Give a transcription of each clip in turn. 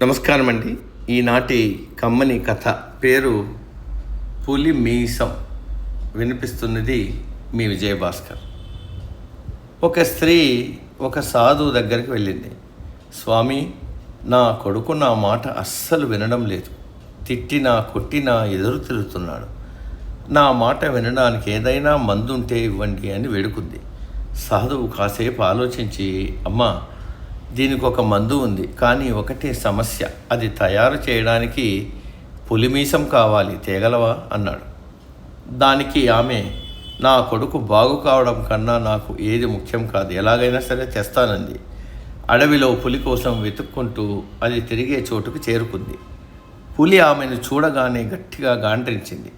నమస్కారం అండి. ఈనాటి కమ్మని కథ పేరు పులి మీసం. వినిపిస్తున్నది మీ విజయభాస్కర్. ఒక స్త్రీ ఒక సాధువు దగ్గరికి వెళ్ళింది. స్వామి, నా కొడుకు నా మాట అస్సలు వినడం లేదు. తిట్టినా కొట్టినా ఎదురు తిరుగుతున్నాడు. నా మాట వినడానికి ఏదైనా మందుంటే ఇవ్వండి అని వేడుకుంది. సాధువు కాసేపు ఆలోచించి, అమ్మా, దీనికి ఒక మందు ఉంది, కానీ ఒకటే సమస్య. అది తయారు చేయడానికి పులిమీసం కావాలి, తేగలవా అన్నాడు. దానికి ఆమె, నా కొడుకు బాగు కావడం కన్నా నాకు ఏది ముఖ్యం కాదు, ఎలాగైనా సరే తెస్తానంది. అడవిలో పులి కోసం వెతుక్కుంటూ అది తిరిగే చోటుకు చేరుకుంది. పులి ఆమెను చూడగానే గట్టిగా గాండ్రించింది.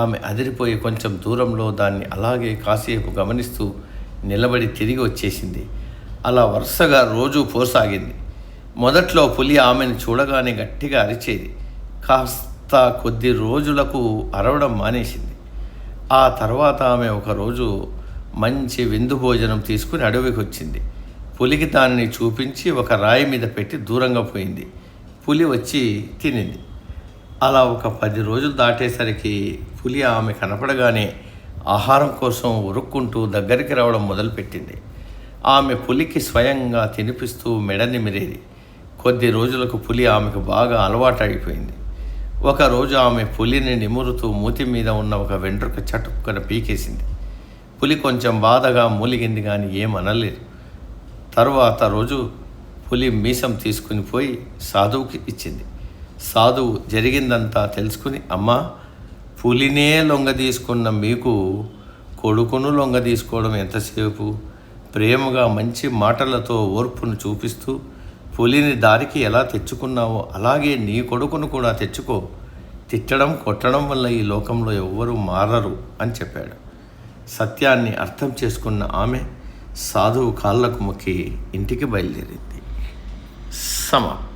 ఆమె అదిరిపోయి కొంచెం దూరంలో దాన్ని అలాగే కాసేపు గమనిస్తూ నిలబడి తిరిగి వచ్చేసింది. అలా వరుసగా రోజు పోసాగింది. మొదట్లో పులి ఆమెను చూడగానే గట్టిగా అరిచేది. కాస్త కొద్ది రోజులకు అరవడం మానేసింది. ఆ తర్వాత ఆమె ఒకరోజు మంచి విందు భోజనం తీసుకుని అడవికి వచ్చింది. పులికి దానిని చూపించి ఒక రాయి మీద పెట్టి దూరంగా పోయింది. పులి వచ్చి తినింది. అలా ఒక 10 రోజులు దాటేసరికి పులి ఆమె కనపడగానే ఆహారం కోసం ఉరుక్కుంటూ దగ్గరికి రావడం మొదలుపెట్టింది. ఆమె పులికి స్వయంగా తినిపిస్తూ మెడ నిమిరేది. కొద్ది రోజులకు పులి ఆమెకు బాగా అలవాటు అయిపోయింది. ఒకరోజు ఆమె పులిని నిమురుతూ మూతి మీద ఉన్న ఒక వెంట్రుక చటుక్కన పీకేసింది. పులి కొంచెం బాధగా మూలిగింది, కానీ ఏమనలేదు. తరువాత రోజు పులి మీసం తీసుకుని పోయి సాధువుకి ఇచ్చింది. సాధువు జరిగిందంతా తెలుసుకుని, అమ్మా, పులినే లొంగ తీసుకున్న మీకు కొడుకును లొంగ తీసుకోవడం ఎంతసేపు? ప్రేమగా మంచి మాటలతో ఓర్పును చూపిస్తూ పులిని దారికి ఎలా తెచ్చుకున్నావో అలాగే నీ కొడుకును కూడా తెచ్చుకో. తిట్టడం కొట్టడం వల్ల ఈ లోకంలో ఎవ్వరూ మారరు అని చెప్పాడు. సత్యాన్ని అర్థం చేసుకున్న ఆమె సాధువు కాళ్ళకు మొక్కి ఇంటికి బయలుదేరింది. సమాప్తం.